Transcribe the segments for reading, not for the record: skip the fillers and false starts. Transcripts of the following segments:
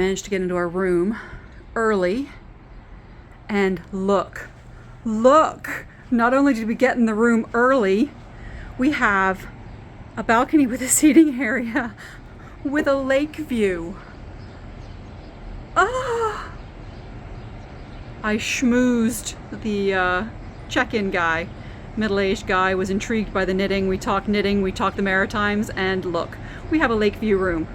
managed to get into our room early, and look, not only did we get in the room early, we have a balcony with a seating area with a lake view. Ah! I schmoozed the check-in guy. Middle-aged guy was intrigued by the knitting. We talked the Maritimes, and look, we have a lake view room.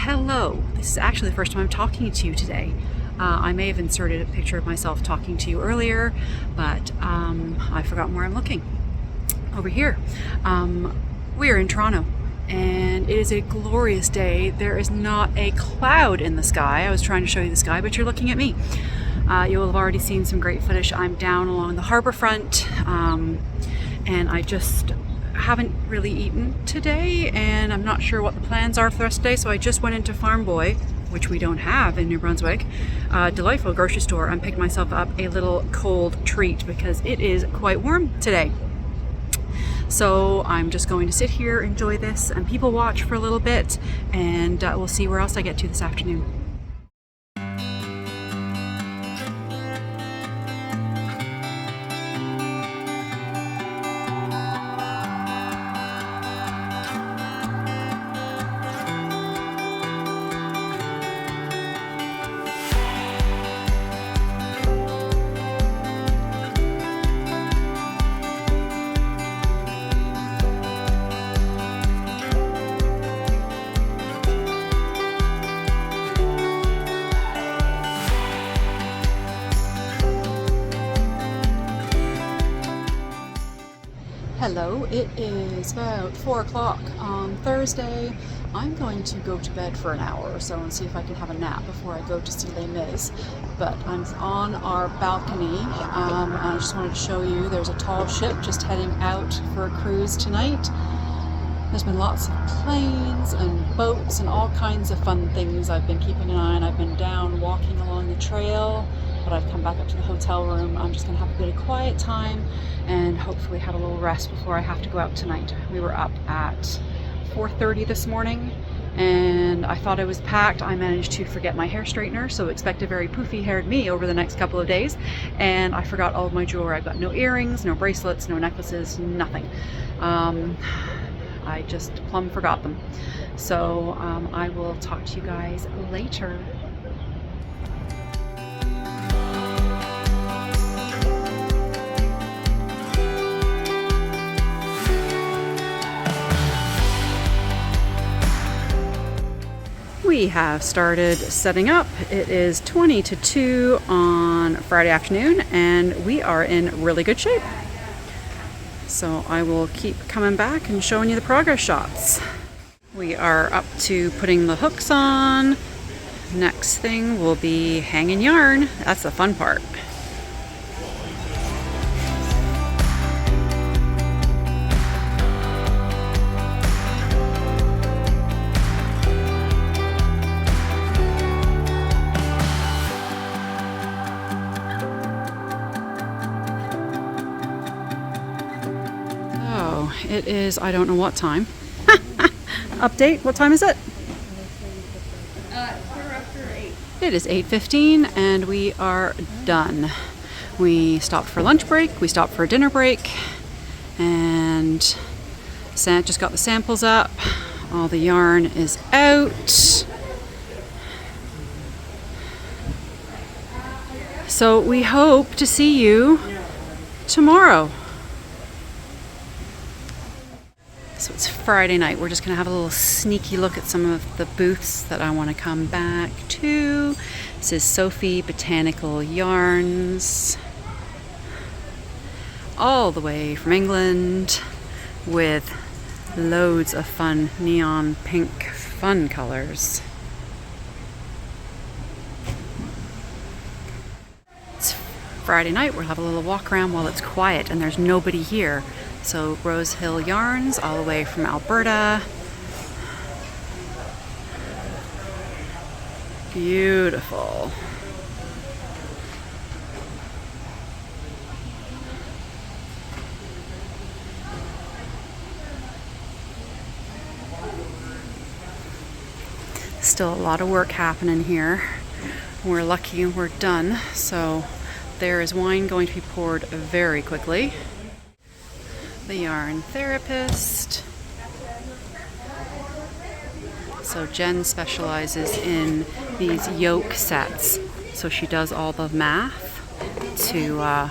Hello, this is actually the first time I'm talking to you today. I may have inserted a picture of myself talking to you earlier, but I forgot where I'm looking. Over here. We are in Toronto, and it is a glorious day. There is not a cloud in the sky. I was trying to show you the sky, but you're looking at me. You will have already seen some great footage. I'm down along the harbor front, and I just haven't really eaten today, and I'm not sure what the plans are for the rest of the day, so I just went into Farm Boy, which we don't have in New Brunswick, a delightful grocery store, and picked myself up a little cold treat because it is quite warm today. So I'm just going to sit here, enjoy this, and people watch for a little bit, and we'll see where else I get to this afternoon. Hello, it is about 4 o'clock on Thursday. I'm going to go to bed for an hour or so and see if I can have a nap before I go to see Les Mis. But I'm on our balcony. I just wanted to show you there's a tall ship just heading out for a cruise tonight. There's been lots of planes and boats and all kinds of fun things I've been keeping an eye on. I've been down walking along the trail, but I've come back up to the hotel room. I'm just going to have a bit of quiet time and hopefully have a little rest before I have to go out tonight. We were up at 4:30 this morning, and I thought I was packed. I managed to forget my hair straightener, so expect a very poofy haired me over the next couple of days. And I forgot all of my jewelry. I've got no earrings, no bracelets, no necklaces, nothing. I just plumb forgot them. So I will talk to you guys later. We have started setting up. It is 20 to 2 on Friday afternoon, and we are in really good shape. So I will keep coming back and showing you the progress shots. We are up to putting the hooks on. Next thing will be hanging yarn. That's the fun part. It is, I don't know what time. Update, what time is it? Quarter after 8. It is 8:15 and we are done. We stopped for lunch break, we stopped for a dinner break, and Sant just got the samples up. All the yarn is out. So we hope to see you tomorrow. So it's Friday night. We're just going to have a little sneaky look at some of the booths that I want to come back to. This is Sophie Botanical Yarns, all the way from England, with Loads of fun neon pink fun colors. It's Friday night. We'll have a little walk around while it's quiet and there's nobody here. So Rose Hill Yarns all the way from Alberta. Beautiful. Still a lot of work happening here. We're lucky we're done, so there is wine going to be poured very quickly. The yarn therapist. So Jen specializes in these yoke sets. So she does all the math to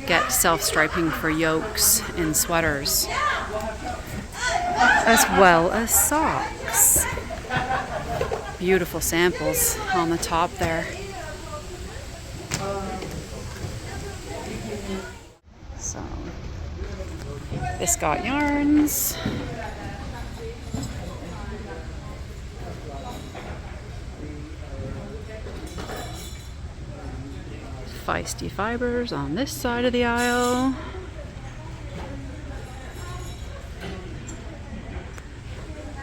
get self-striping for yokes in sweaters, as well as socks. Beautiful samples on the top there. So, Biscot yarns. Feisty fibers on this side of the aisle.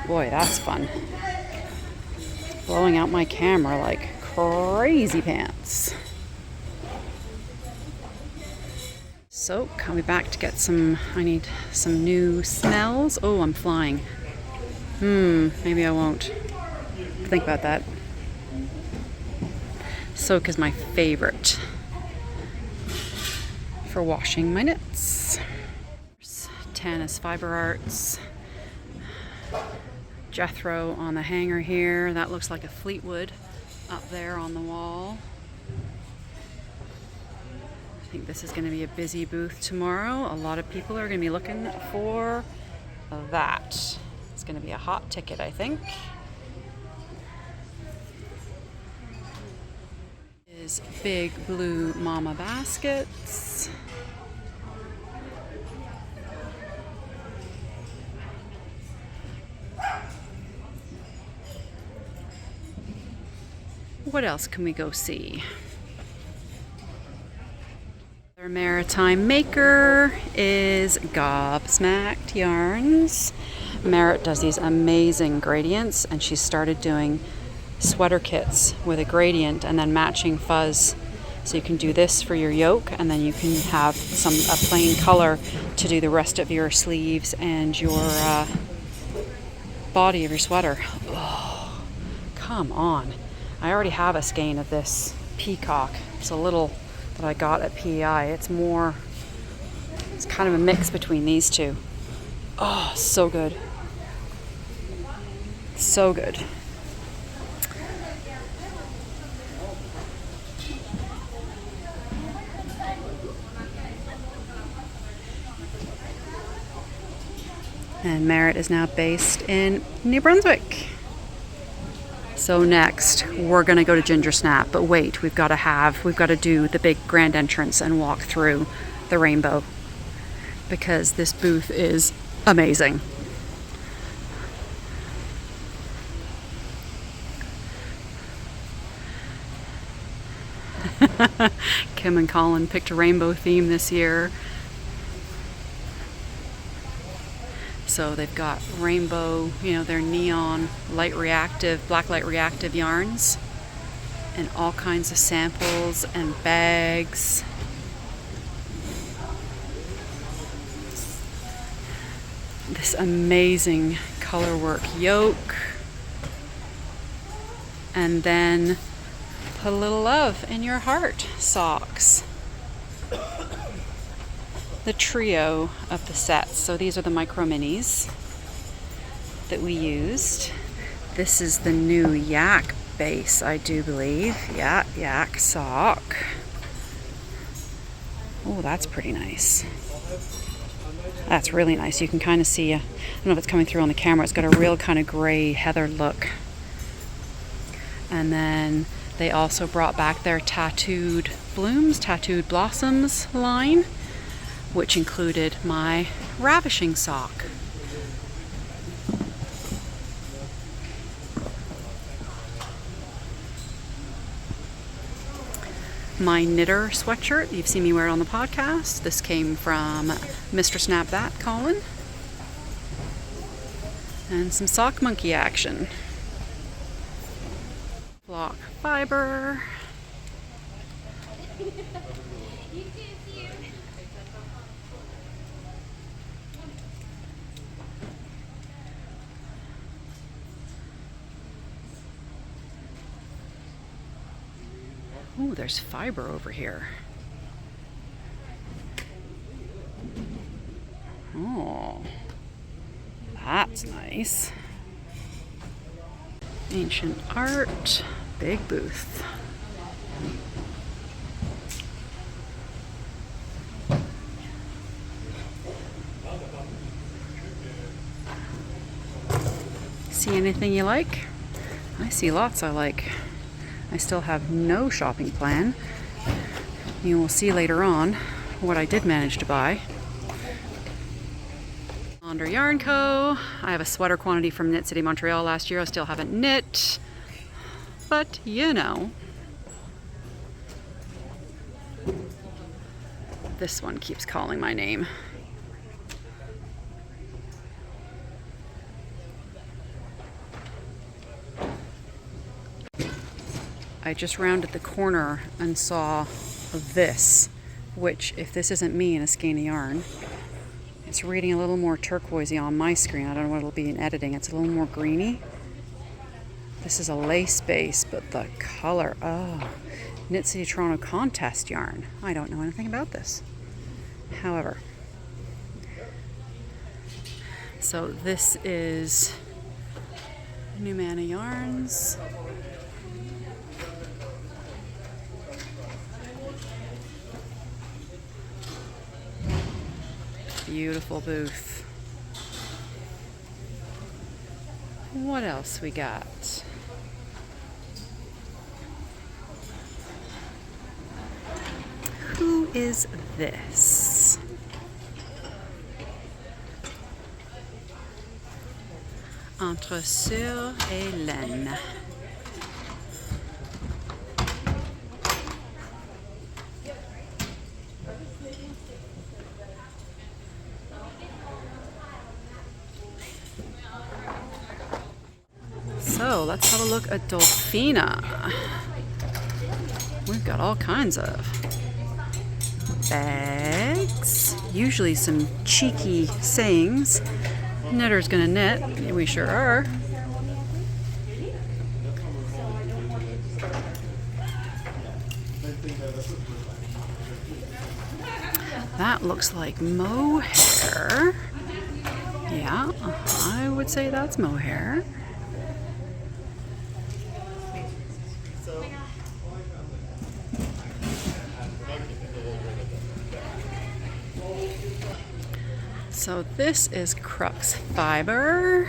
Boy, that's fun. Blowing out my camera like crazy pants. So, coming back to get I need some new smells. Oh, I'm flying. Maybe I won't. Think about that. Soak is my favorite for washing my knits. Tanis Fiber Arts. Jethro on the hanger here. That looks like a Fleetwood up there on the wall. I think this is going to be a busy booth tomorrow. A lot of people are going to be looking for that. It's going to be a hot ticket, I think. Is big blue mama baskets. What else can we go see? Our maritime maker is Gobsmacked Yarns. Merritt does these amazing gradients, and she started doing sweater kits with a gradient and then matching fuzz. So you can do this for your yoke, and then you can have a plain color to do the rest of your sleeves and your body of your sweater. Oh, come on. I already have a skein of this peacock. It's a little that I got at PEI. It's kind of a mix between these two. Oh, so good. So good. And Merritt is now based in New Brunswick. So next, we're gonna go to Ginger Snap, but wait, we've gotta do the big grand entrance and walk through the rainbow, because this booth is amazing. Kim and Colin picked a rainbow theme this year. So they've got rainbow, their neon light reactive, black light reactive yarns, and all kinds of samples and bags. This amazing colorwork yoke. And then put a little love in your heart socks. The trio of the sets. So these are the micro minis that we used. This is the new yak base, I do believe. Yeah, yak sock. Oh, that's pretty nice. That's really nice. You can kind of see, I don't know if it's coming through on the camera, it's got a real kind of gray heather look. And then they also brought back their tattooed blossoms line, which included my ravishing sock. my knitter sweatshirt. You've seen me wear it on the podcast. This came from Mr. Snap That, Colin. And some sock monkey action. Block fiber. Ooh, there's fiber over here. Oh, that's nice. Ancient art, big booth. See anything you like? I see lots I like. I still have no shopping plan. You will see later on what I did manage to buy. Under Yarn Co. I have a sweater quantity from Knit City Montreal last year. I still haven't knit, but you know. This one keeps calling my name. I just rounded the corner and saw this, which, if this isn't me in a skein of yarn, it's reading a little more turquoisey on my screen. I don't know what it'll be in editing. It's a little more greeny. This is a lace base, but the color, oh, Knit City Toronto contest yarn. I don't know anything about this. However, so this is New Mana Yarns. Beautiful booth. What else we got? Who is this? Entre Sœur et Laine. So let's have a look at Dolphina. We've got all kinds of bags, usually some cheeky sayings. Knitter's gonna knit, we sure are. That looks like mohair. Yeah, I would say that's mohair. So this is Crux Fiber.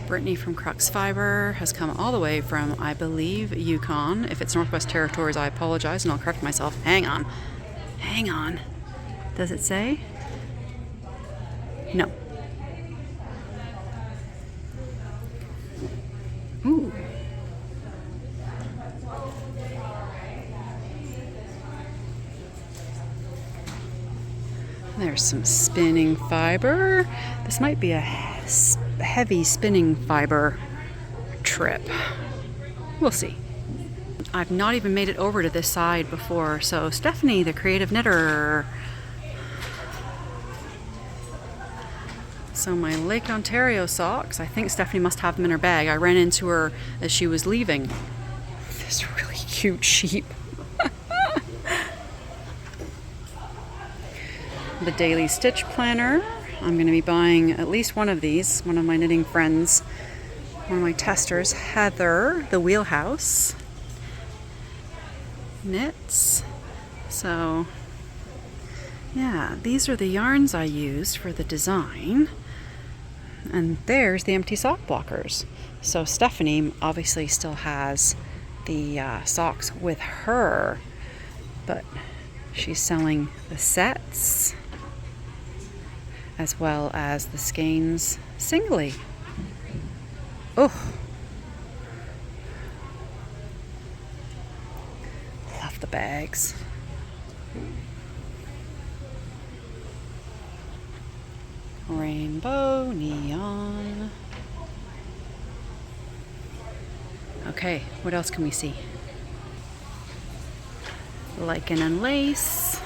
Brittany from Crux Fiber has come all the way from, I believe, Yukon. If it's Northwest Territories, I apologize and I'll correct myself. Hang on. Hang on. Does it say? No. Ooh. There's some spinning fiber. This might be a heavy spinning fiber trip. We'll see. I've not even made it over to this side before. So Stephanie, the creative knitter. So my Lake Ontario socks, I think Stephanie must have them in her bag. I ran into her as she was leaving. This really cute sheep. The Daily Stitch Planner. I'm going to be buying at least one of these. One of my knitting friends, one of my testers, Heather, the Wheelhouse, knits. So, yeah, these are the yarns I used for the design. And there's the empty sock blockers. So Stephanie obviously still has the socks with her, but she's selling the sets as well as the skeins singly. Oh, the bags. Rainbow neon. Okay, what else can we see? Lichen and lace.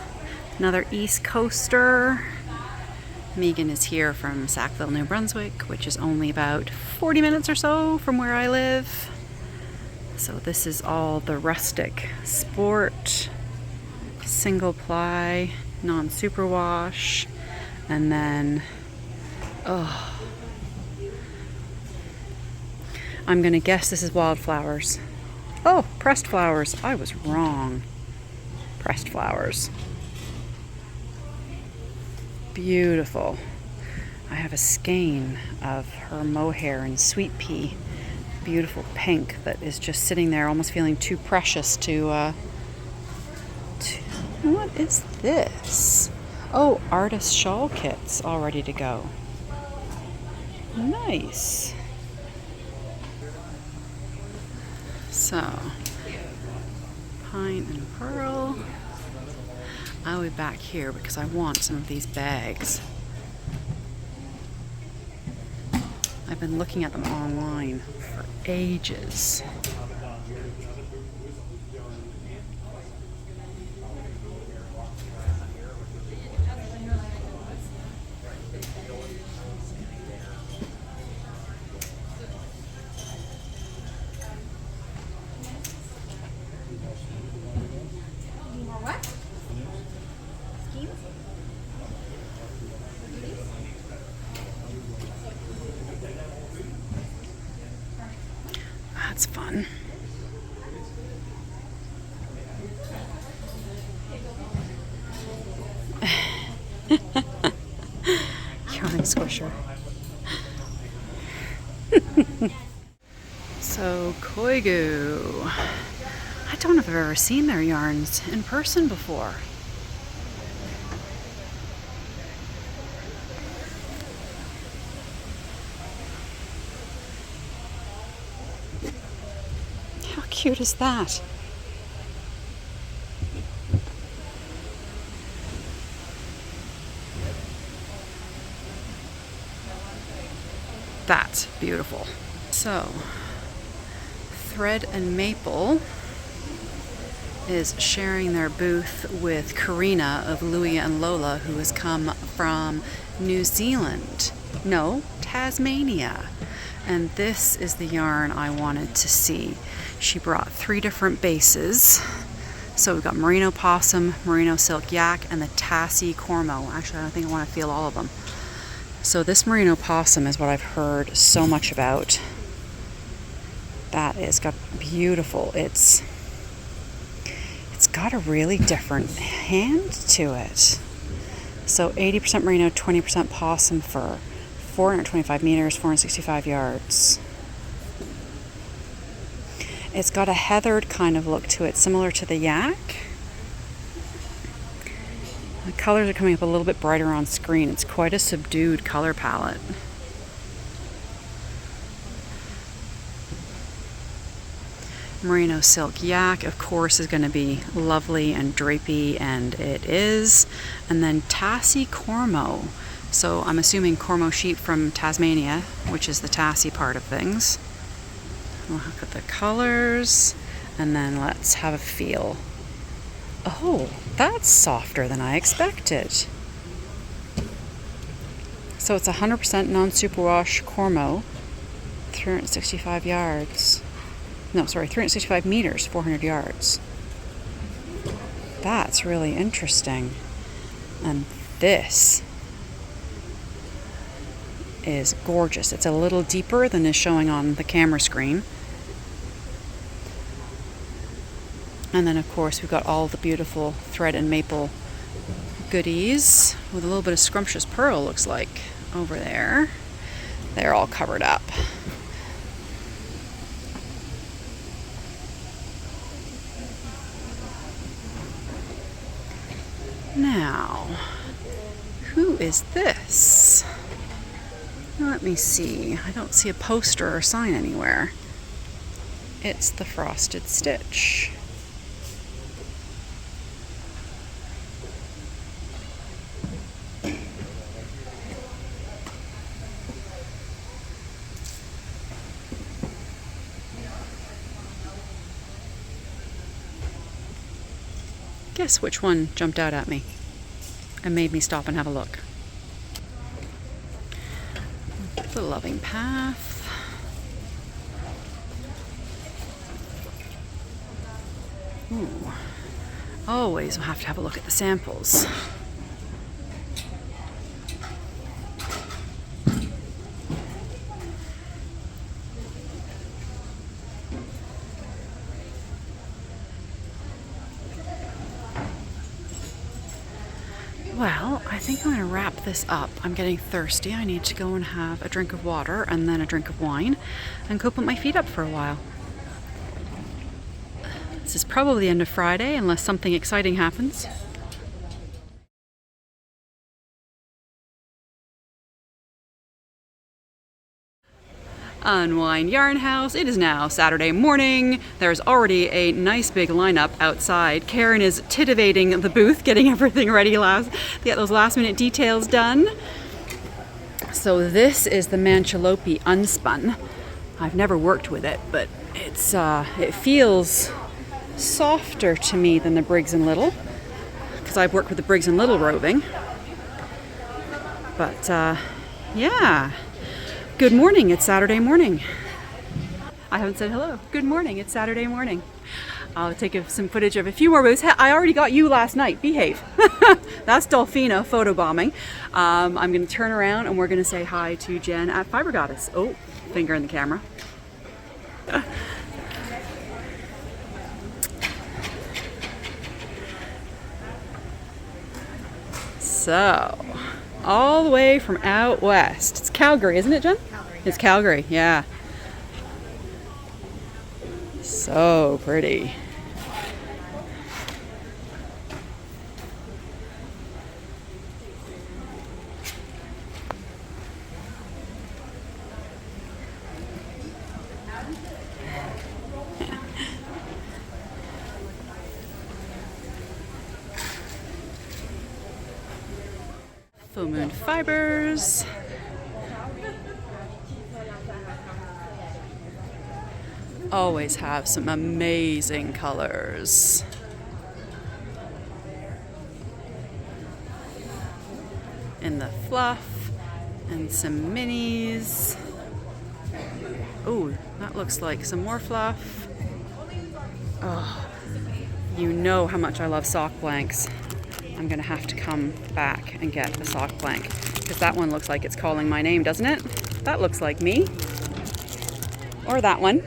Another East Coaster. Megan is here from Sackville, New Brunswick, which is only about 40 minutes or so from where I live. So this is all the rustic sport, single ply, non-superwash, and then, oh, I'm gonna guess this is wildflowers. Oh, pressed flowers. I was wrong. Pressed flowers. Beautiful. I have a skein of her mohair and sweet pea. Beautiful pink that is just sitting there, almost feeling too precious to what is this? Oh, artist shawl kits all ready to go. Nice. So, pine and pearl. I'll be back here because I want some of these bags. I've been looking at them online for ages. That's fun. Yarn squisher. So, Koigu. I don't know if I've ever seen their yarns in person before. How cute is that? That's beautiful. So, Thread and Maple is sharing their booth with Karina of Louie and Lola, who has come from New Zealand. No, Tasmania. And this is the yarn I wanted to see. She brought 3 different bases. So we've got merino possum, merino silk yak, and the Tassie Cormo. Actually, I don't think I want to feel all of them. So this merino possum is what I've heard so much about. That is got beautiful. It's got a really different hand to it. So 80% merino, 20% possum fur, 425 meters, 465 yards. It's got a heathered kind of look to it, similar to the yak. The colors are coming up a little bit brighter on screen. It's quite a subdued color palette. Merino silk yak, of course, is going to be lovely and drapey, and it is. And then Tassie Cormo. So I'm assuming Cormo sheep from Tasmania, which is the Tassie part of things. We'll look at the colors, and then let's have a feel. Oh, that's softer than I expected. So it's 100% non-superwash Cormo, 365 yards. No, sorry, 365 meters, 400 yards. That's really interesting. And this is gorgeous. It's a little deeper than is showing on the camera screen. And then, of course, we've got all the beautiful thread and maple goodies with a little bit of scrumptious pearl, looks like, over there. They're all covered up. Now, who is this? Let me see. I don't see a poster or sign anywhere. It's the Frosted Stitch. Guess which one jumped out at me and made me stop and have a look. The Loving Path. Ooh. Always have to have a look at the samples. Well, I think I'm going to wrap this up. I'm getting thirsty. I need to go and have a drink of water and then a drink of wine and go put my feet up for a while. This is probably the end of Friday unless something exciting happens. Unwind Yarn House. It is now Saturday morning. There's already a nice big lineup outside. Karen is titivating the booth, getting everything ready to get those last minute details done. So this is the Manchalopi unspun. I've never worked with it, but it feels softer to me than the Briggs & Little, because I've worked with the Briggs & Little roving. But yeah. Good morning, it's Saturday morning. I haven't said hello. Good morning, it's Saturday morning. I'll take some footage of a few more booths. I already got you last night, behave. That's Dolphina photobombing. I'm gonna turn around and we're gonna say hi to Jen at Fiber Goddess. Oh, finger in the camera. So, all the way from out west. It's Calgary, isn't it, Jen? Calgary. It's Calgary, yeah. So pretty. Full Moon Fibers. Always have some amazing colors. In the fluff and some minis. Oh, that looks like some more fluff. Oh, you know how much I love sock blanks. I'm gonna have to come back and get a sock blank because that one looks like it's calling my name, doesn't it? That looks like me. Or that one.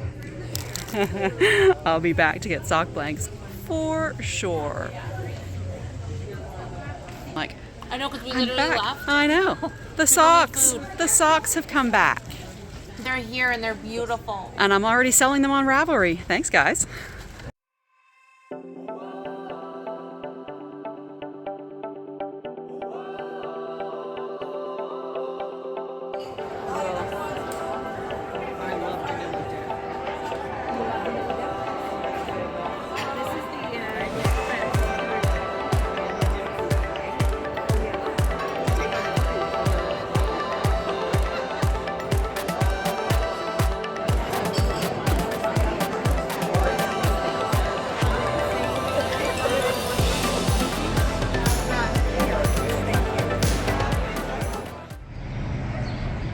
I'll be back to get sock blanks for sure. Like, I know, because we literally left. I know. The socks have come back. They're here and they're beautiful. And I'm already selling them on Ravelry. Thanks, guys.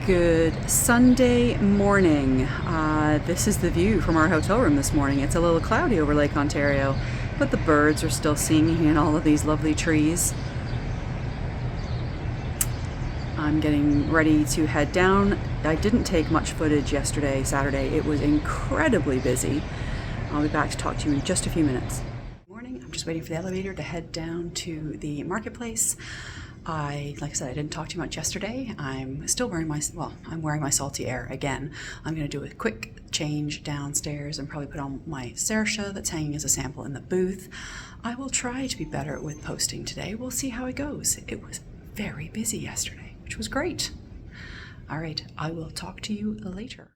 Good Sunday morning. This is the view from our hotel room this morning. It's a little cloudy over Lake Ontario, but the birds are still singing in all of these lovely trees. I'm getting ready to head down. I didn't take much footage yesterday, Saturday. It was incredibly busy. I'll be back to talk to you in just a few minutes. Good morning. I'm just waiting for the elevator to head down to the marketplace. Like I said, I didn't talk too much yesterday. I'm still wearing I'm wearing my Salty Air again. I'm going to do a quick change downstairs and probably put on my Sersha that's hanging as a sample in the booth. I will try to be better with posting today. We'll see how it goes. It was very busy yesterday, which was great. All right, I will talk to you later.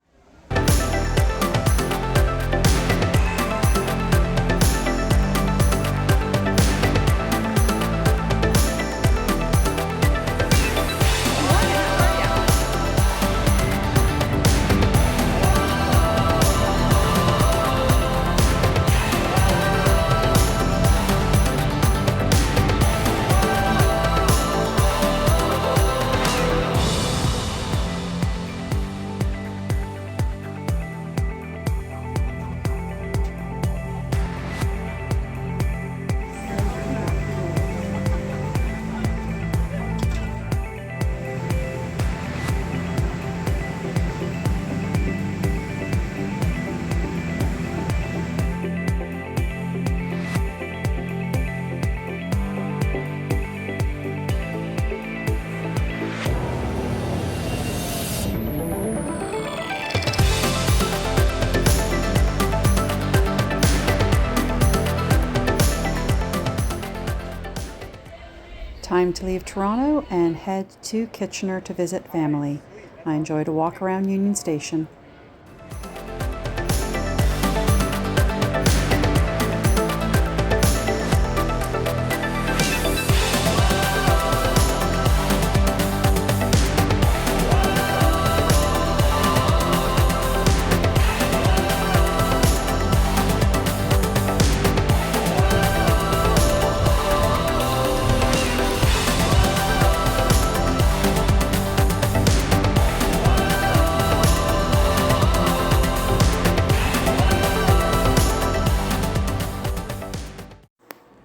time to leave Toronto and head to Kitchener to visit family. I enjoyed a walk around Union Station.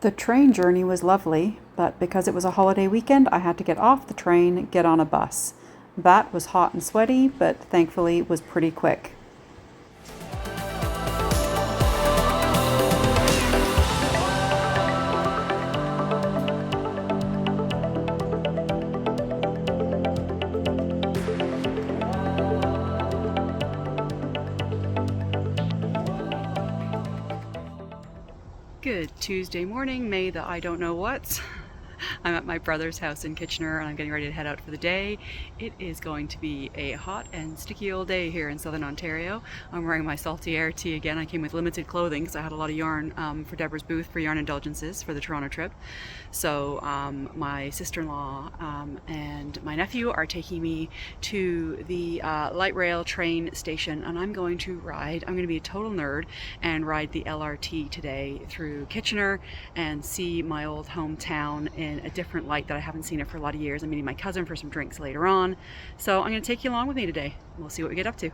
The train journey was lovely, but because it was a holiday weekend, I had to get off the train, get on a bus. That was hot and sweaty, but thankfully was pretty quick. Good Tuesday morning, May the I don't know what. I'm at my brother's house in Kitchener and I'm getting ready to head out for the day. It is going to be a hot and sticky old day here in Southern Ontario. I'm wearing my salty air tee again. I came with limited clothing because I had a lot of yarn for Deborah's booth for yarn indulgences for the Toronto trip. So my sister-in-law and my nephew are taking me to the light rail train station, and I'm going to be a total nerd and ride the LRT today through Kitchener and see my old hometown in a different light that I haven't seen it for a lot of years. I'm meeting my cousin for some drinks later on. So I'm going to take you along with me today. We'll see what we get up to.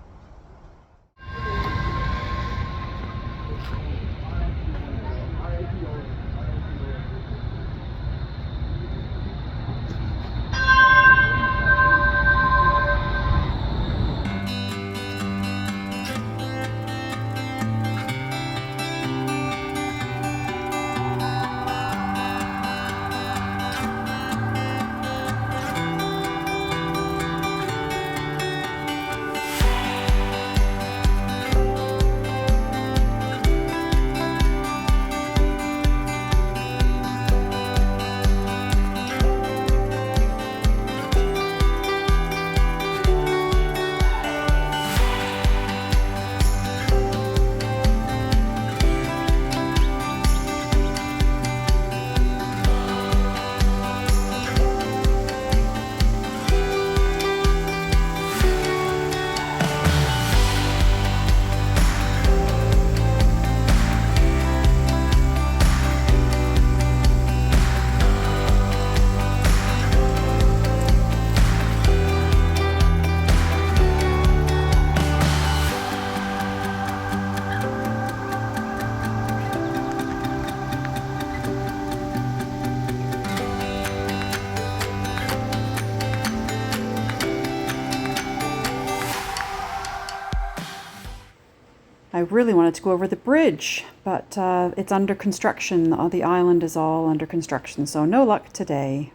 I really wanted to go over the bridge, but it's under construction. The island is all under construction, so no luck today.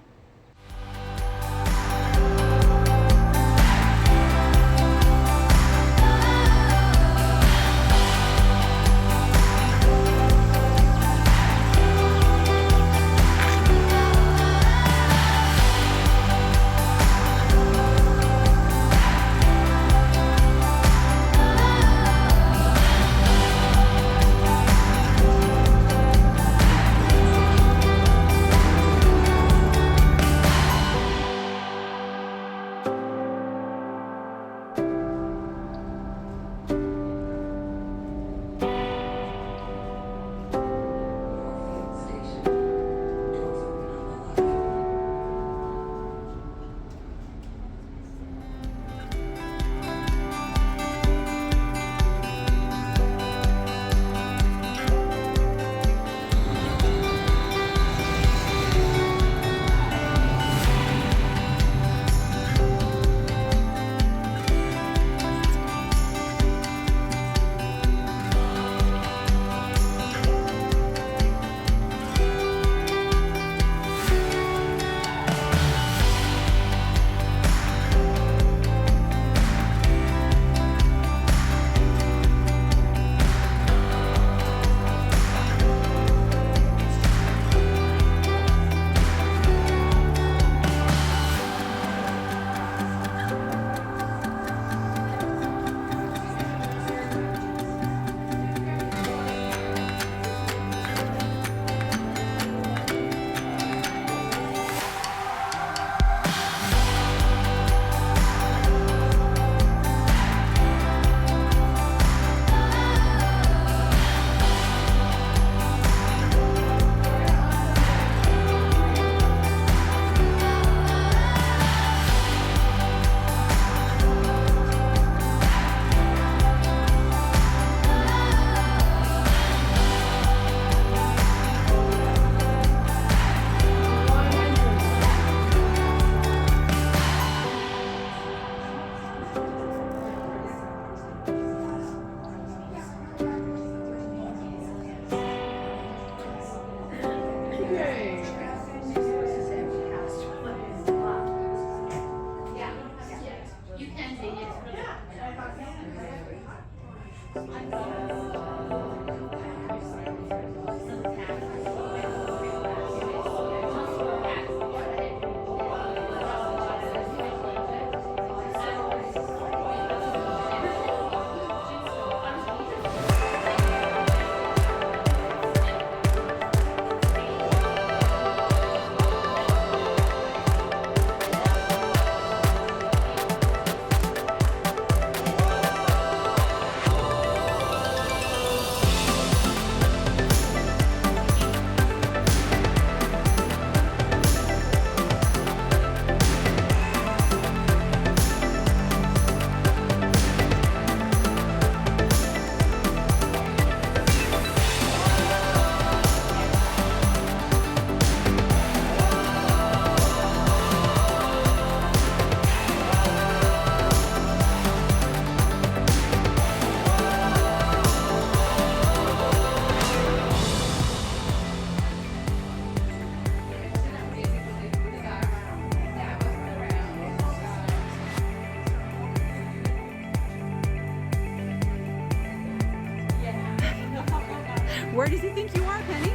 Where does he think you are, Penny?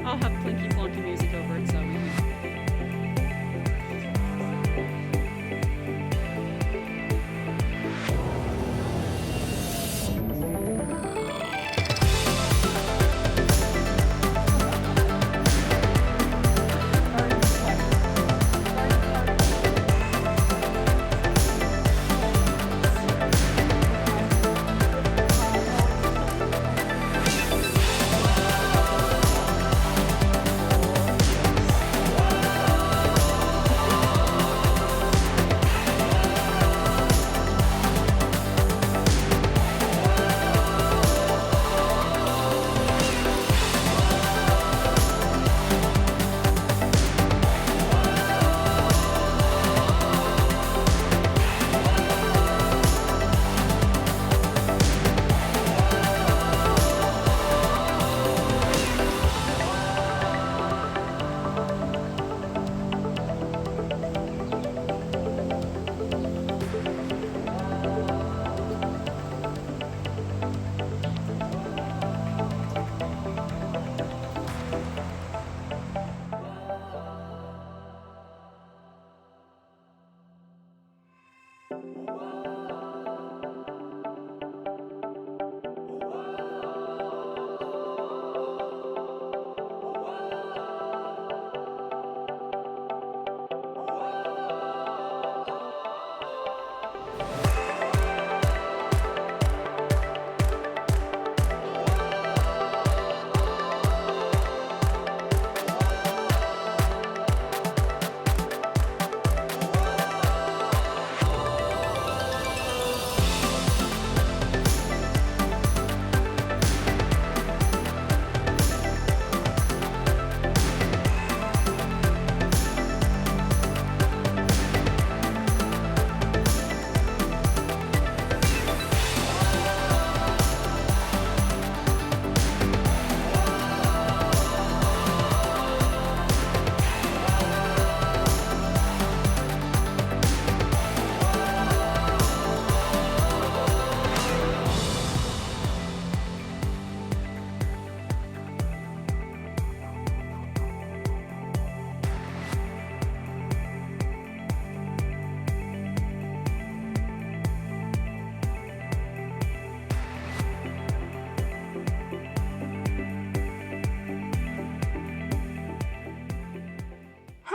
I'll have plinky flonky music over it so we can.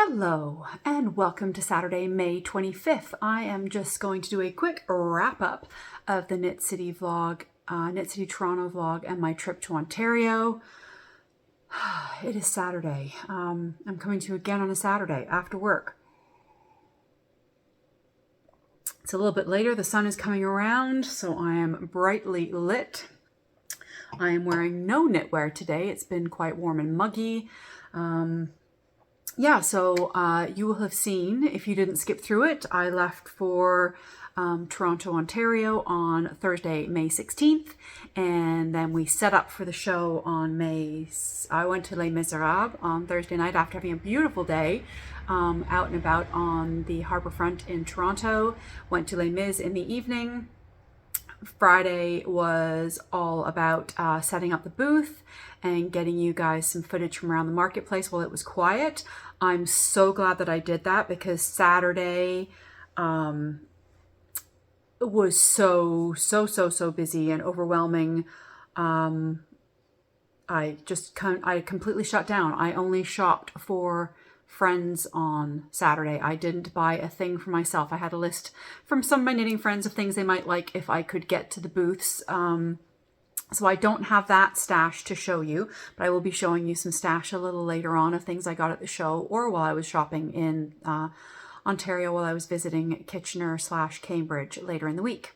Hello and welcome to Saturday, May 25th. I am just going to do a quick wrap up of the Knit City vlog, Knit City Toronto vlog and my trip to Ontario. It is Saturday. I'm coming to you again on a Saturday after work. It's a little bit later. The sun is coming around, so I am brightly lit. I am wearing no knitwear today. It's been quite warm and muggy. Yeah, so you will have seen, if you didn't skip through it, I left for Toronto, Ontario on Thursday, May 16th, and then we set up for the show on I went to Les Miserables on Thursday night after having a beautiful day out and about on the harbourfront in Toronto. Went to Les Mis in the evening. Friday was all about setting up the booth and getting you guys some footage from around the marketplace while it was quiet. I'm so glad that I did that because Saturday was so busy and overwhelming. I completely shut down. I only shopped for friends on Saturday. I didn't buy a thing for myself. I had a list from some of my knitting friends of things they might like if I could get to the booths. So I don't have that stash to show you, but I will be showing you some stash a little later on of things I got at the show or while I was shopping in Ontario while I was visiting Kitchener/Cambridge later in the week.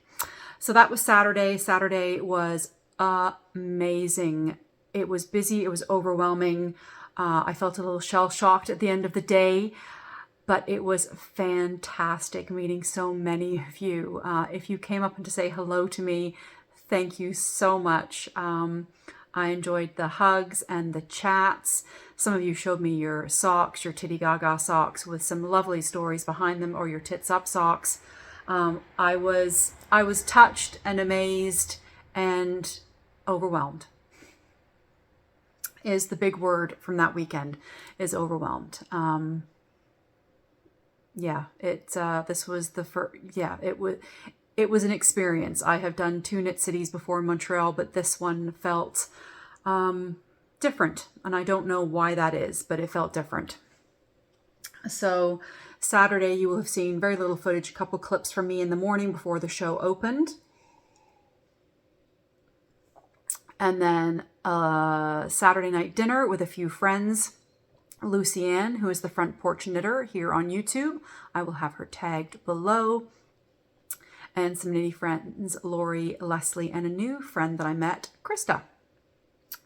So that was Saturday. Saturday was amazing. It was busy. It was overwhelming. I felt a little shell-shocked at the end of the day, but it was fantastic meeting so many of you. If you came up and to say hello to me, thank you so much. I enjoyed the hugs and the chats. Some of you showed me your socks, your Titty Gaga socks with some lovely stories behind them, or your Tits Up socks. I was touched and amazed and overwhelmed. Is the big word from that weekend, is overwhelmed. This was the first, it was an experience. I have done 2 Knit Cities before in Montreal, but this one felt different. And I don't know why that is, but it felt different. So Saturday, you will have seen very little footage, a couple clips from me in the morning before the show opened. And then Saturday night dinner with a few friends. Lucy Ann, who is the Front Porch Knitter here on YouTube. I will have her tagged below. And some knitty friends, Lori, Leslie, and a new friend that I met, Krista.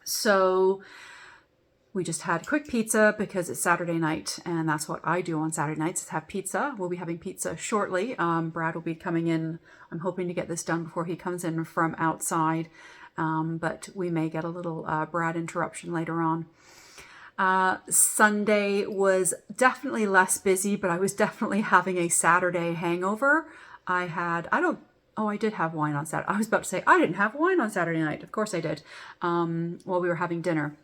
So we just had quick pizza because it's Saturday night, and that's what I do on Saturday nights, is have pizza. We'll be having pizza shortly. Brad will be coming in. I'm hoping to get this done before he comes in from outside. But we may get a little Brad interruption later on. Sunday was definitely less busy, but I was definitely having a Saturday hangover. I did have wine on Saturday. I was about to say, I didn't have wine on Saturday night. Of course I did, while we were having dinner.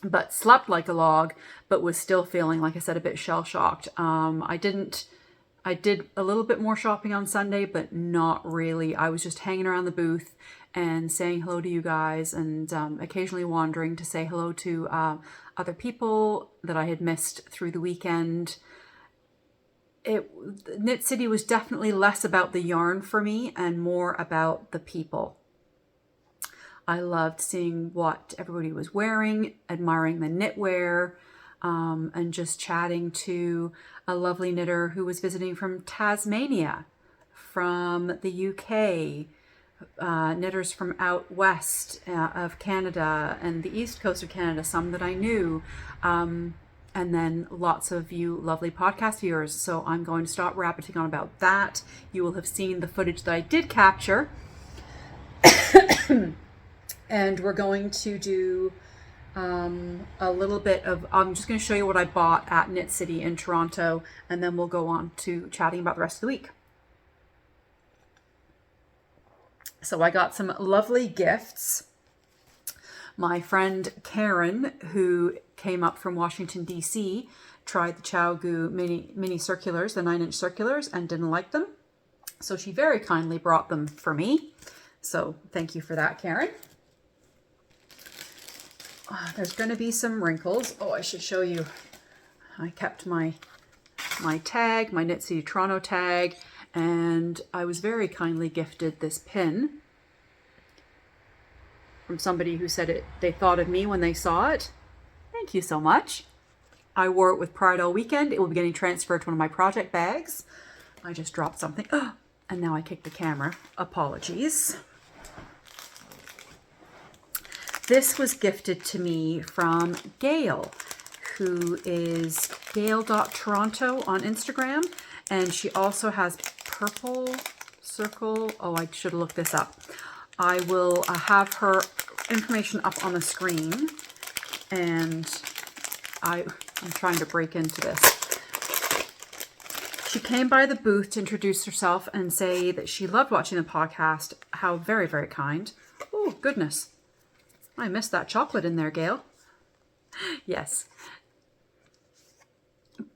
But slept like a log, but was still feeling, like I said, a bit shell-shocked. I did a little bit more shopping on Sunday, but not really. I was just hanging around the booth and saying hello to you guys and occasionally wandering to say hello to other people that I had missed through the weekend. Knit City was definitely less about the yarn for me and more about the people. I loved seeing what everybody was wearing, admiring the knitwear, and just chatting to a lovely knitter who was visiting from Tasmania, from the UK, knitters from out west of Canada and the east coast of Canada, some that I knew, and then lots of you lovely podcast viewers. So I'm going to stop rabbiting on about that. You will have seen the footage that I did capture. And we're going to do a little bit of, I'm just going to show you what I bought at Knit City in Toronto, and then we'll go on to chatting about the rest of the week. So I got some lovely gifts. My friend Karen, who came up from Washington, D.C., tried the ChowGoo mini circulars, the 9-inch circulars, and didn't like them. So she very kindly brought them for me. So thank you for that, Karen. There's going to be some wrinkles. Oh, I should show you. I kept my tag, my Knit City Toronto tag, and I was very kindly gifted this pin from somebody who said they thought of me when they saw it. Thank you so much. I wore it with pride all weekend. It will be getting transferred to one of my project bags. I just dropped something. Oh, and now I kicked the camera. Apologies. This was gifted to me from Gail, who is gail.toronto on Instagram. And she also has Purple Circle. Oh, I should have looked this up. I will have her information up on the screen. And I'm trying to break into this. She came by the booth to introduce herself and say that she loved watching the podcast. How very, very kind. Oh, goodness. I missed that chocolate in there, Gail. Yes.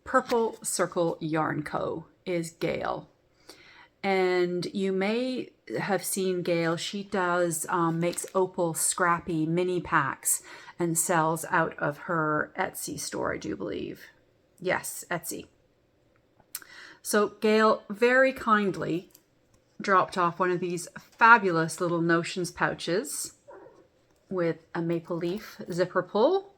Purple Circle Yarn Co. is Gail. And you may have seen Gail. She does makes opal scrappy mini packs and sells out of her Etsy store, I do believe. Yes, Etsy. So Gail very kindly dropped off one of these fabulous little Notions pouches with a maple leaf zipper pull.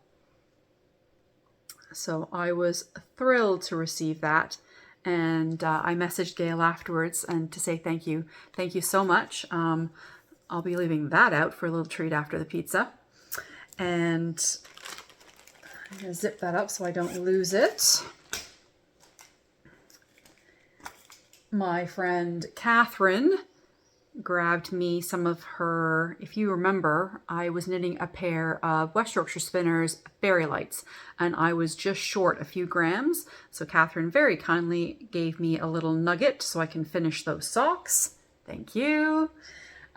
So I was thrilled to receive that. And I messaged Gail afterwards and to say thank you. Thank you so much. I'll be leaving that out for a little treat after the pizza. And I'm going to zip that up so I don't lose it. My friend Catherine grabbed me some of her, if you remember, I was knitting a pair of West Yorkshire Spinners Fairy Lights, and I was just short a few grams. So Catherine very kindly gave me a little nugget so I can finish those socks. Thank you.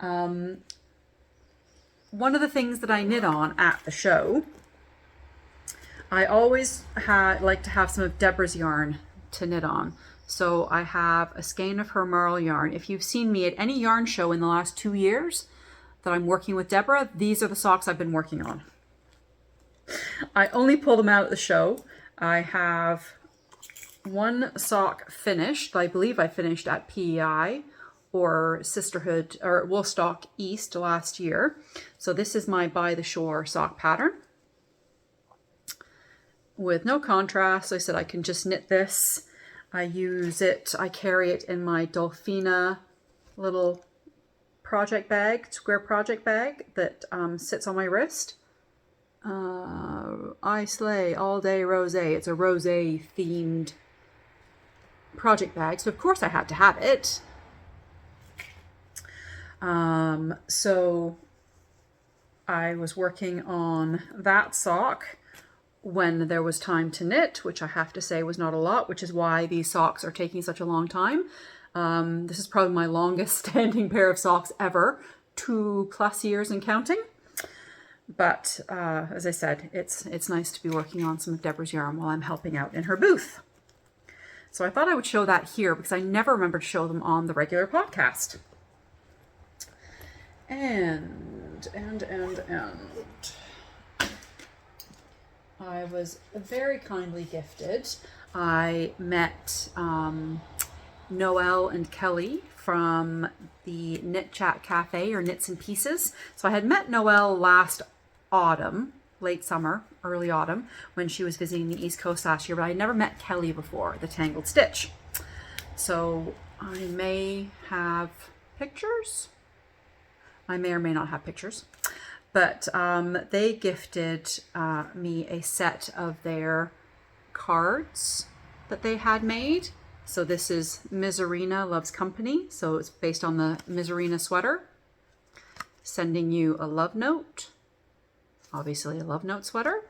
One of the things that I knit on at the show, I always like to have some of Deborah's yarn to knit on. So I have a skein of her marl yarn. If you've seen me at any yarn show in the last 2 years that I'm working with Deborah, these are the socks I've been working on. I only pull them out at the show. I have one sock finished. I believe I finished at PEI or Sisterhood or Woolstock East last year. So this is my By the Shore sock pattern with no contrast. So I said I can just knit this. I use it, I carry it in my Dolphina little project bag, square project bag that sits on my wrist. I slay all day rosé. It's a rosé themed project bag, so of course I had to have it. So I was working on that sock when there was time to knit, which I have to say was not a lot, which is why these socks are taking such a long time. This is probably my longest standing pair of socks ever, 2+ years and counting. But as I said, it's nice to be working on some of Deborah's yarn while I'm helping out in her booth. So I thought I would show that here because I never remember to show them on the regular podcast. And I was very kindly gifted. I met Noelle and Kelly from the Knit Chat Cafe or Knits and Pieces. So I had met Noelle last autumn, late summer, early autumn, when she was visiting the East Coast last year, but I had never met Kelly before, the Tangled Stitch. So I may have pictures. I may or may not have pictures. But they gifted me a set of their cards that they had made. So this is Miserina Loves Company. So it's based on the Miserina sweater. Sending you a love note. Obviously a love note sweater.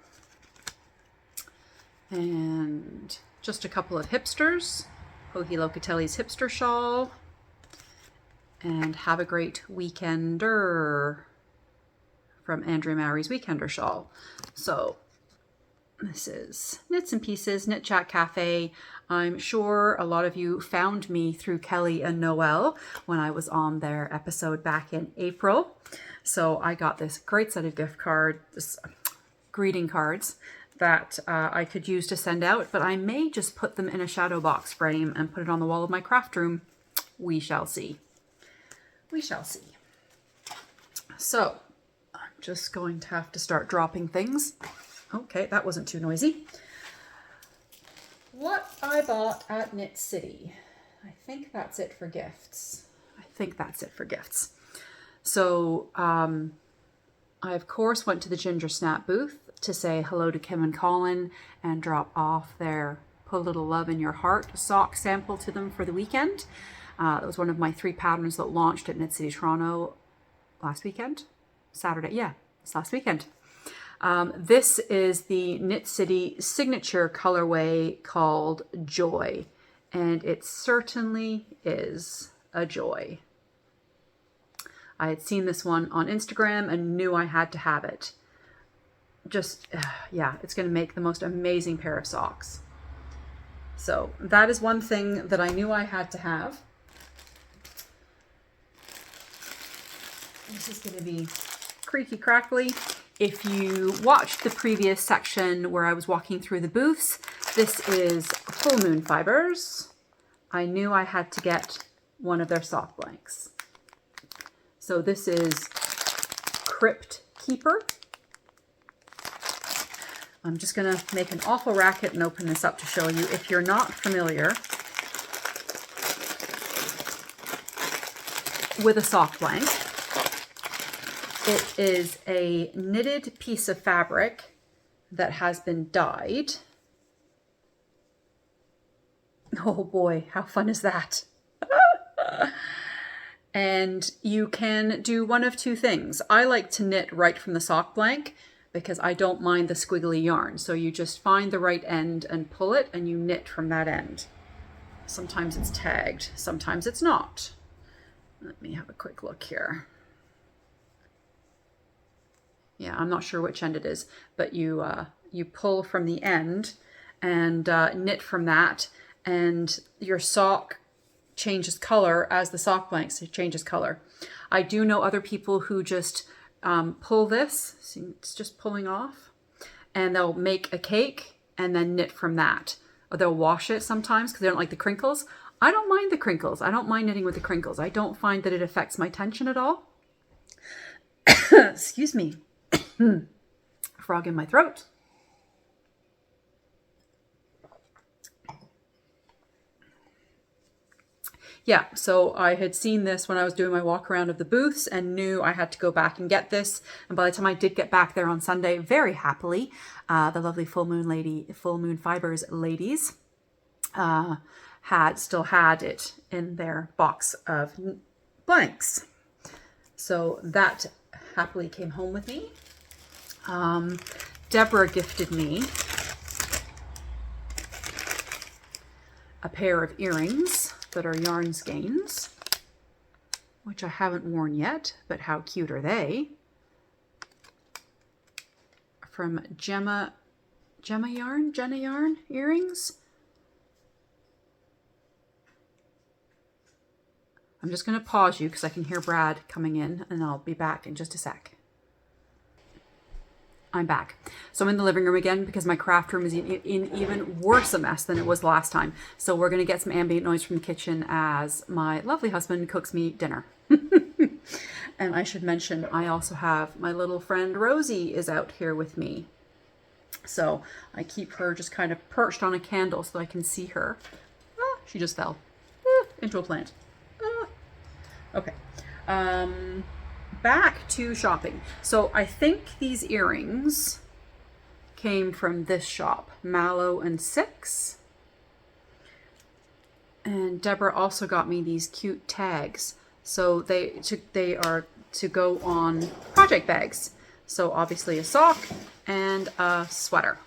And just a couple of hipsters. Joji Locatelli's hipster shawl. And Have a Great Weekender from Andrea Mowry's Weekender shawl. So this is Knits and Pieces, Knit Chat Cafe. I'm sure a lot of you found me through Kelly and Noelle when I was on their episode back in April. So I got this great set of greeting cards that I could use to send out, but I may just put them in a shadow box frame and put it on the wall of my craft room. We shall see. We shall see. So just going to have to start dropping things. Okay, that wasn't too noisy. What I bought at Knit City. I think that's it for gifts. So I of course went to the Ginger Snap booth to say hello to Kim and Colin and drop off their Put a Little Love in Your Heart sock sample to them for the weekend. That was one of my 3 patterns that launched at Knit City Toronto last weekend. Saturday, yeah, it's last weekend. This is the Knit City signature colorway called Joy, and it certainly is a joy. I had seen this one on Instagram and knew I had to have it. Just, yeah, it's going to make the most amazing pair of socks. So that is one thing that I knew I had to have. This is going to be creaky crackly. If you watched the previous section where I was walking through the booths, this is Full Moon Fibers. I knew I had to get one of their sock blanks. So this is Crypt Keeper. I'm just going to make an awful racket and open this up to show you. If you're not familiar with a sock blank, it is a knitted piece of fabric that has been dyed. Oh boy, how fun is that? And you can do one of two things. I like to knit right from the sock blank because I don't mind the squiggly yarn. So you just find the right end and pull it and you knit from that end. Sometimes it's tagged, sometimes it's not. Let me have a quick look here. Yeah, I'm not sure which end it is, but you pull from the end and knit from that, and your sock changes color as the sock blank changes color. I do know other people who just pull this, see, it's just pulling off, and they'll make a cake and then knit from that. Or they'll wash it sometimes because they don't like the crinkles. I don't mind the crinkles. I don't mind knitting with the crinkles. I don't find that it affects my tension at all. Excuse me. Frog in my throat. Yeah, so I had seen this when I was doing my walk around of the booths and knew I had to go back and get this. And by the time I did get back there on Sunday, very happily, the lovely Full Moon Fibers ladies still had it in their box of blanks. So that happily came home with me. Deborah gifted me a pair of earrings that are yarn skeins, which I haven't worn yet, but how cute are they? From Jenna Yarn earrings. I'm just going to pause you because I can hear Brad coming in, and I'll be back in just a sec. I'm back. So I'm in the living room again because my craft room is in even worse a mess than it was last time. So we're going to get some ambient noise from the kitchen as my lovely husband cooks me dinner. And I should mention, I also have my little friend Rosie is out here with me. So I keep her just kind of perched on a candle so I can see her. Ah, she just fell into a plant. Ah. Okay. Back to shopping. So I think these earrings came from this shop, Mallow and Six. And Deborah also got me these cute tags. So they are to go on project bags. So obviously a sock and a sweater.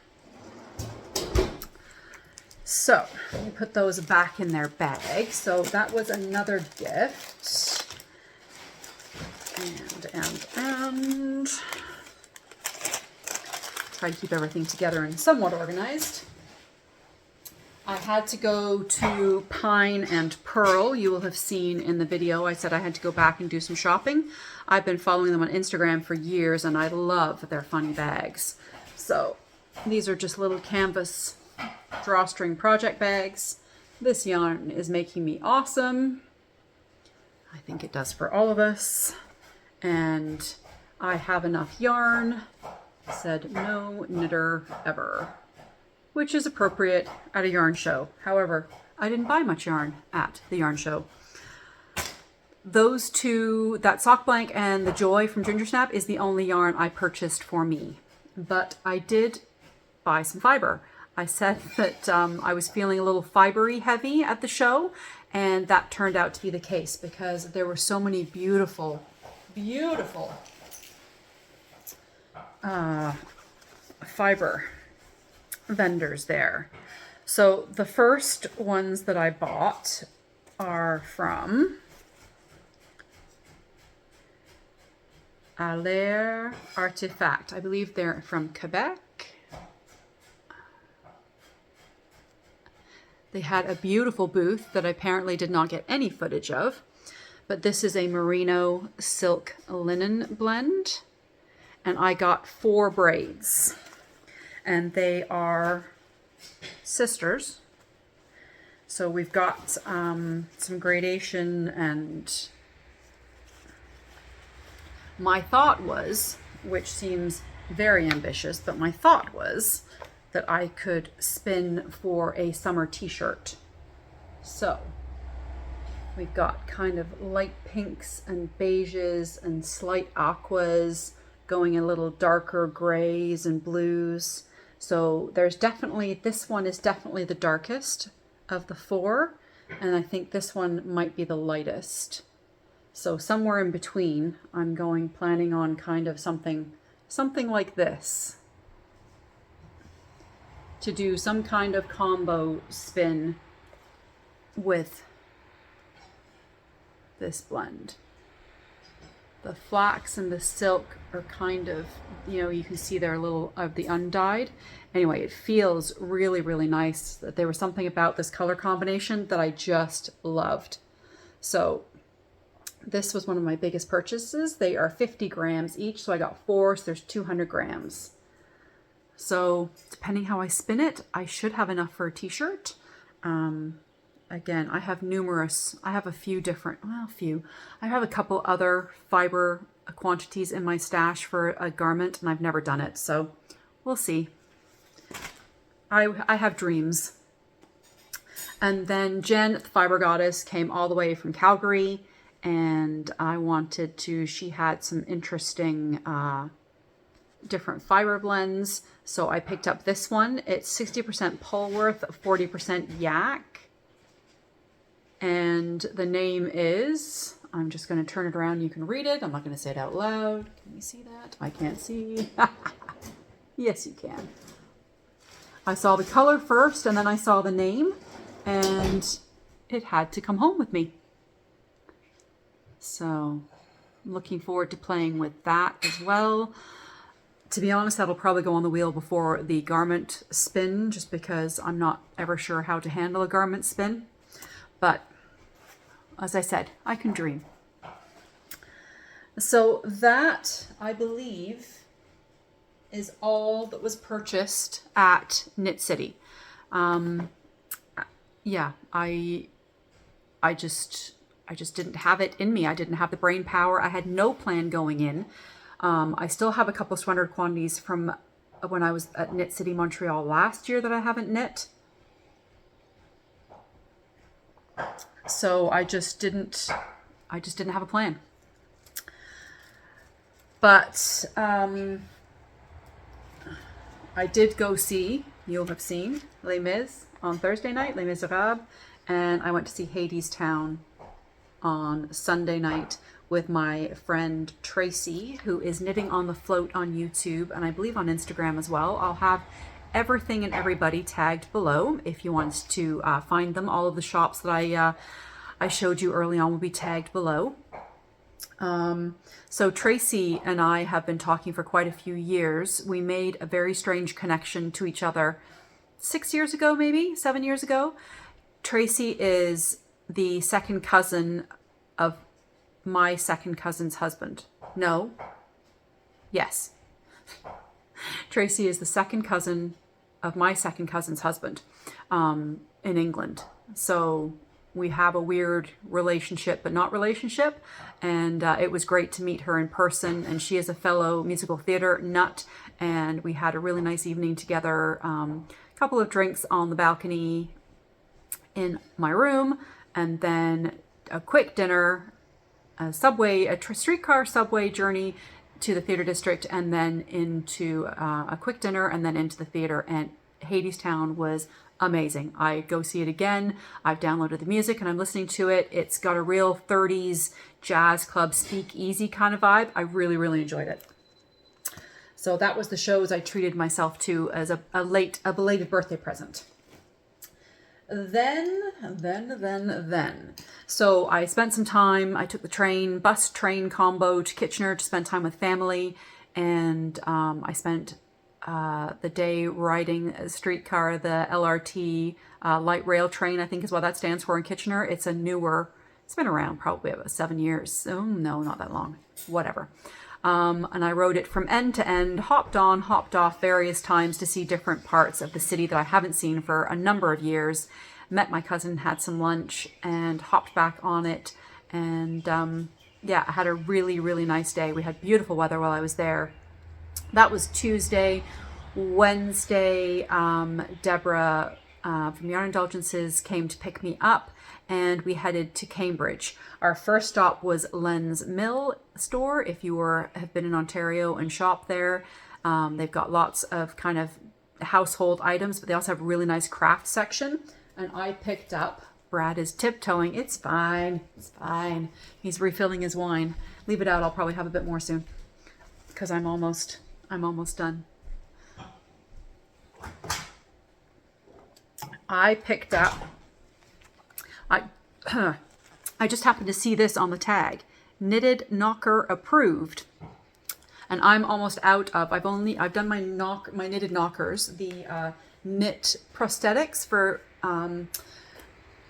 So we put those back in their bag. So that was another gift. And try to keep everything together and somewhat organized. I had to go to Pine and Pearl. You will have seen in the video I said I had to go back and do some shopping. I've been following them on Instagram for years and I love their funny bags. So these are just little canvas drawstring project bags. This yarn is making me awesome. I think it does for all of us. And I have enough yarn, said no knitter ever, which is appropriate at a yarn show. However, I didn't buy much yarn at the yarn show. Those two, that sock blank and the Joy from Ginger Snap, is the only yarn I purchased for me. But I did buy some fiber. I said that I was feeling a little fibery heavy at the show, and that turned out to be the case because there were so many beautiful fiber vendors there. So the first ones that I bought are from Aller Artefact. I believe they're from Quebec. They had a beautiful booth that I apparently did not get any footage of, but this is a merino silk linen blend, and I got 4 braids, and they are sisters. So we've got some gradation, and my thought was, which seems very ambitious, but my thought was that I could spin for a summer t-shirt. So we've got kind of light pinks and beiges and slight aquas going a little darker grays and blues. So there's definitely, this one is definitely the darkest of the 4, and I think this one might be the lightest. So somewhere in between, I'm planning on kind of something like this, to do some kind of combo spin with this blend. The flax and the silk are kind of, you know, you can see they're a little of the undyed. Anyway, it feels really, really nice. That there was something about this color combination that I just loved. So this was one of my biggest purchases. They are 50 grams each, so I got 4, so there's 200 grams. So depending how I spin it, I should have enough for a t-shirt. Again, I have a few different, I have a couple other fiber quantities in my stash for a garment, and I've never done it, so we'll see. I have dreams. And then Jen, the Fiber Goddess, came all the way from Calgary, and she had some interesting different fiber blends. So I picked up this one. It's 60% Polworth, 40% Yak. And the name is, I'm just going to turn it around. You can read it. I'm not going to say it out loud. Can you see that? I can't see. Yes, you can. I saw the color first, and then I saw the name, and it had to come home with me. So I'm looking forward to playing with that as well. To be honest, that'll probably go on the wheel before the garment spin, just because I'm not ever sure how to handle a garment spin. But as I said, I can dream. So that, I believe, is all that was purchased at Knit City. Yeah, I just didn't have it in me. I didn't have the brain power. I had no plan going in. I still have a couple of surrendered quantities from when I was at Knit City Montreal last year that I haven't knit. So I just didn't have a plan. But I did go see, you'll have seen, Les Mis on Thursday night, Les Miserables, and I went to see Hadestown on Sunday night with my friend Tracy, who is knitting on the float on YouTube, and I believe on Instagram as well. I'll have everything and everybody tagged below if you want to find them. All of the shops that I showed you early on will be tagged below. So Tracy and I have been talking for quite a few years. We made a very strange connection to each other 6 years ago, maybe 7 years ago. Tracy is the second cousin of my second cousin's husband. No. Yes. Tracy is the second cousin of my second cousin's husband in England. So we have a weird relationship, but not relationship. And it was great to meet her in person. And she is a fellow musical theater nut. And we had a really nice evening together. A couple of drinks on the balcony in my room. And then a quick dinner, a streetcar subway journey to the theater district, and then into a quick dinner, and then into the theater. And Hadestown was amazing. I go see it again. I've downloaded the music and I'm listening to it. It's got a real 30s jazz club speakeasy kind of vibe. I really, really enjoyed it. So that was the shows I treated myself to as a belated birthday present. Then. So I spent some time, I took the bus train combo to Kitchener to spend time with family. And I spent the day riding a streetcar, the LRT, light rail train, I think is what that stands for in Kitchener. It's been around probably about 7 years. Oh, no, not that long. Whatever. And I rode it from end to end, hopped on, hopped off various times to see different parts of the city that I haven't seen for a number of years. Met my cousin, had some lunch, and hopped back on it. And yeah, I had a really, really nice day. We had beautiful weather while I was there. That was Tuesday. Wednesday, Deborah from Yarn Indulgences came to pick me up, and we headed to Cambridge. Our first stop was Len's Mill store. If you have been in Ontario and shop there, they've got lots of kind of household items, but they also have a really nice craft section. And I picked up, Brad is tiptoeing. It's fine. It's fine. He's refilling his wine. Leave it out. I'll probably have a bit more soon because I'm almost done. I picked up, I just happened to see this on the tag, knitted knocker approved. And I'm almost out of, I've done my knitted knockers, the knit prosthetics for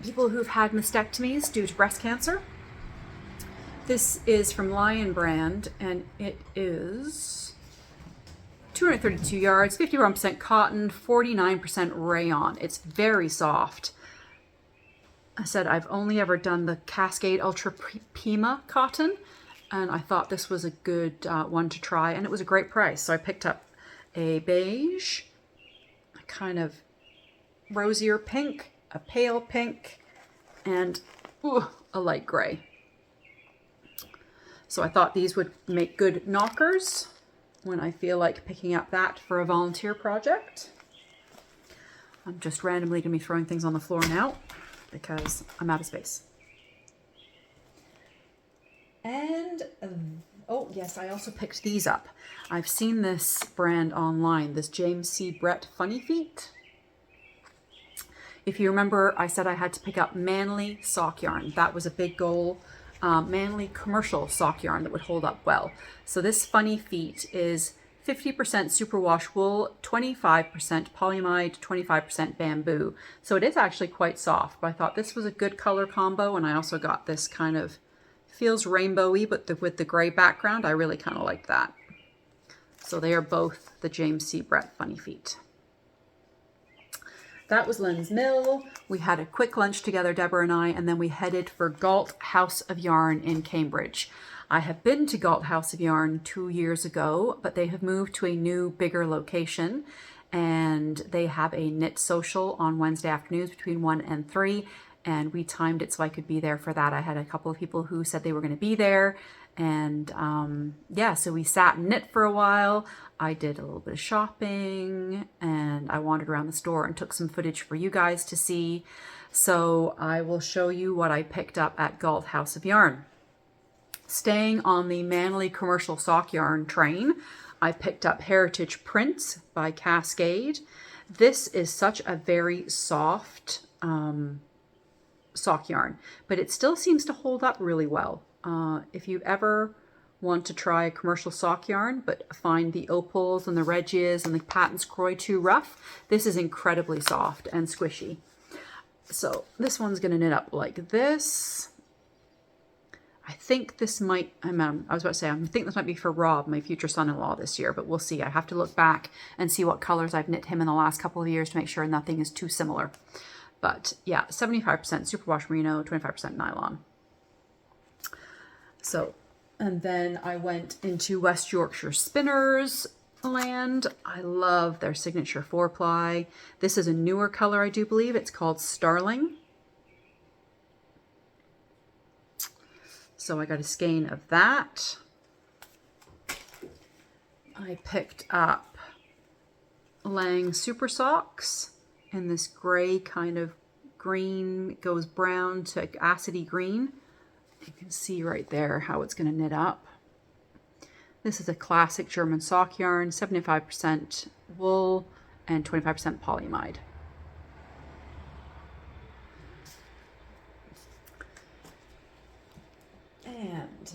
people who've had mastectomies due to breast cancer. This is from Lion Brand, and it is 232 yards, 51% cotton, 49% rayon. It's very soft. I said I've only ever done the Cascade Ultra Pima cotton, and I thought this was a good one to try, and it was a great price. So I picked up a beige, a kind of rosier pink, a pale pink, and a light gray. So I thought these would make good knockers when I feel like picking up that for a volunteer project. I'm just randomly going to be throwing things on the floor now because I'm out of space. And, oh yes, I also picked these up. I've seen this brand online, this James C. Brett Funny Feet. If you remember, I said I had to pick up manly sock yarn. That was a big goal. Manly commercial sock yarn that would hold up well. So this Funny Feet is 50% superwash wool, 25% polyamide, 25% bamboo. So it is actually quite soft, but I thought this was a good color combo, and I also got this kind of, feels rainbowy, but with the gray background, I really kind of like that. So they are both the James C. Brett Funny Feet. That was Len's Mill. We had a quick lunch together, Deborah and I, and then we headed for Galt House of Yarn in Cambridge. I have been to Galt House of Yarn 2 years ago, but they have moved to a new, bigger location, and they have a knit social on Wednesday afternoons between 1 and 3, and we timed it so I could be there for that. I had a couple of people who said they were going to be there, and yeah, so we sat and knit for a while. I did a little bit of shopping, and I wandered around the store and took some footage for you guys to see. So I will show you what I picked up at Galt House of Yarn. Staying on the manly commercial sock yarn train, I picked up Heritage Prints by Cascade. This is such a very soft sock yarn, but it still seems to hold up really well. If you ever want to try a commercial sock yarn, but find the opals and the Regias and the Patons Croy too rough, this is incredibly soft and squishy. So this one's going to knit up like this. I think this might, I was about to say, I think this might be for Rob, my future son-in-law this year, but we'll see. I have to look back and see what colors I've knit him in the last couple of years to make sure nothing is too similar. But yeah, 75% superwash merino, 25% nylon. So, and then I went into West Yorkshire Spinners land. I love their signature 4-ply. This is a newer color, I do believe. It's called Starling. So I got a skein of that. I picked up Lang Super Socks in this gray kind of green, goes brown to acidy green. You can see right there how it's going to knit up. This is a classic German sock yarn, 75% wool and 25% polyamide.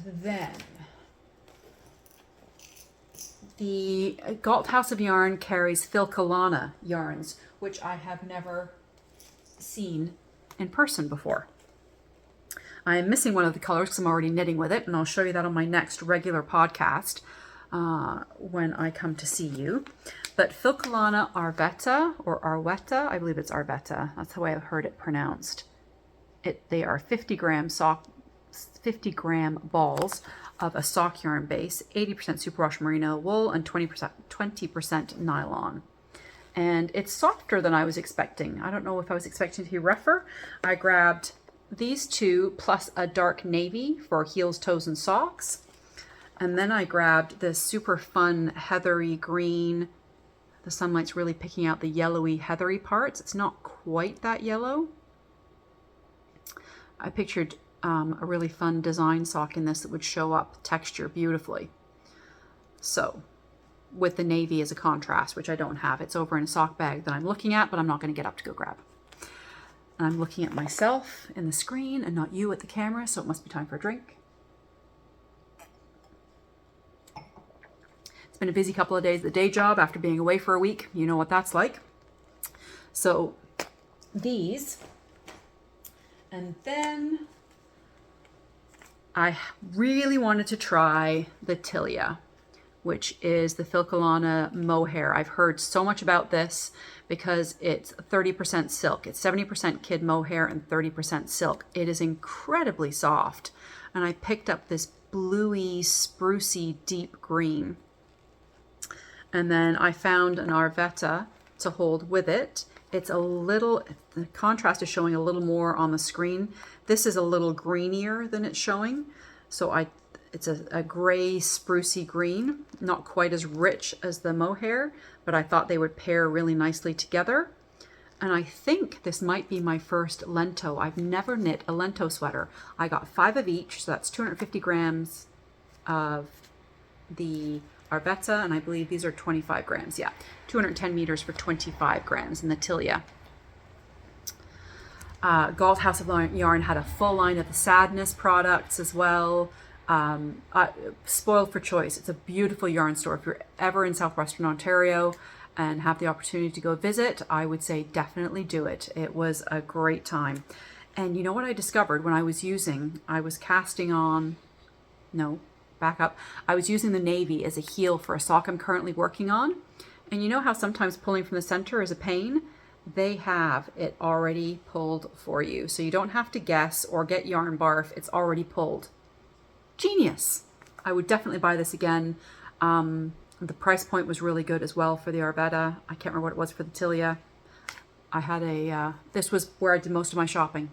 then the Galt House of Yarn carries Filcolana yarns, which I have never seen in person before. I am missing one of the colors because I'm already knitting with it, and I'll show you that on my next regular podcast when I come to see you. But Filcolana Arvetta, or Arwetta, I believe it's Arvetta. That's the way I've heard it pronounced. They are 50 gram balls of a sock yarn base, 80% superwash merino wool, and 20% nylon. And it's softer than I was expecting. I don't know if I was expecting it to be rougher. I grabbed these two plus a dark navy for heels, toes, and socks. And then I grabbed this super fun heathery green. The sunlight's really picking out the yellowy heathery parts. It's not quite that yellow. I pictured a really fun design sock in this that would show up texture beautifully. So, with the navy as a contrast, which I don't have. It's over in a sock bag that I'm looking at, but I'm not going to get up to go grab. And I'm looking at myself in the screen and not you at the camera, so it must be time for a drink. It's been a busy couple of days at the day job after being away for a week. You know what that's like. So, these. And then I really wanted to try the Tilia, which is the Filcolana mohair. I've heard so much about this because it's 30% silk. It's 70% kid mohair and 30% silk. It is incredibly soft. And I picked up this bluey, sprucey, deep green. And then I found an Arvetta to hold with it. It's a little, the contrast is showing a little more on the screen. This is a little greenier than it's showing. So it's a gray sprucey green, not quite as rich as the mohair, but I thought they would pair really nicely together. And I think this might be my first lento. I've never knit a lento sweater. I got 5 of each, so that's 250 grams of the Arvetta, and I believe these are 25 grams. Yeah, 210 meters for 25 grams in the Tilia. Galt House of Yarn had a full line of the Sadness products as well. Spoiled for choice. It's a beautiful yarn store. If you're ever in southwestern Ontario and have the opportunity to go visit, I would say definitely do it. It was a great time. And you know what I discovered when I was casting on, no, back up. I was using the navy as a heel for a sock I'm currently working on. And you know how sometimes pulling from the center is a pain? They have it already pulled for you. So you don't have to guess or get yarn barf. It's already pulled. Genius. I would definitely buy this again. The price point was really good as well for the Arvetta. I can't remember what it was for the Tilia. I had this was where I did most of my shopping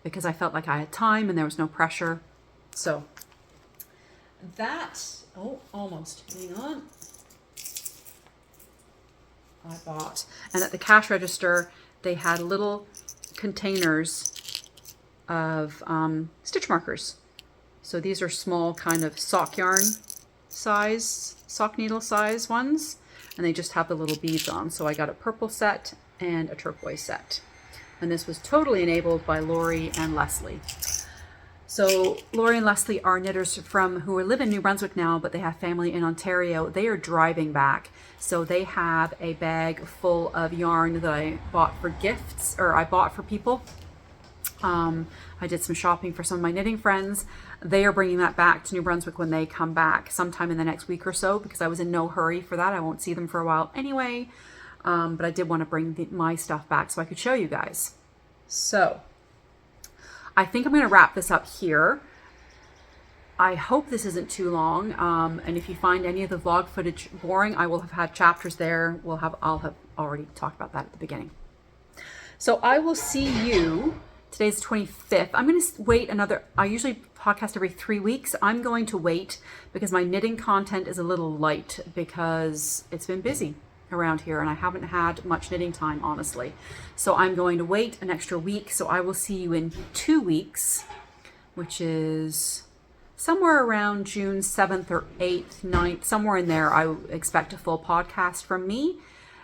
because I felt like I had time and there was no pressure. So that, almost, hang on. I bought, and at the cash register, they had little containers of stitch markers. So these are small kind of sock yarn size, sock needle size ones, and they just have the little beads on. So I got a purple set and a turquoise set. And this was totally enabled by Lori and Leslie. So Lori and Leslie are knitters who live in New Brunswick now, but they have family in Ontario. They are driving back. So they have a bag full of yarn that I bought for gifts, or I bought for people. I did some shopping for some of my knitting friends. They are bringing that back to New Brunswick when they come back sometime in the next week or so, because I was in no hurry for that. I won't see them for a while anyway. But I did want to bring my stuff back so I could show you guys. So I think I'm going to wrap this up here. I hope this isn't too long. And if you find any of the vlog footage boring, I will have had chapters there. I'll have already talked about that at the beginning. So I will see you. Today's the 25th. I'm going to wait I usually podcast every 3 weeks. I'm going to wait because my knitting content is a little light because it's been busy around here and I haven't had much knitting time, honestly. So I'm going to wait an extra week. So I will see you in 2 weeks, which is somewhere around June 7th or 8th, 9th, somewhere in there. I expect a full podcast from me.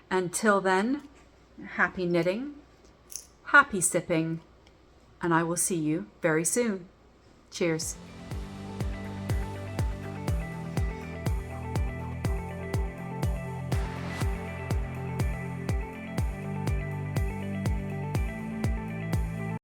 Until then, happy knitting, happy sipping, and I will see you very soon. Cheers.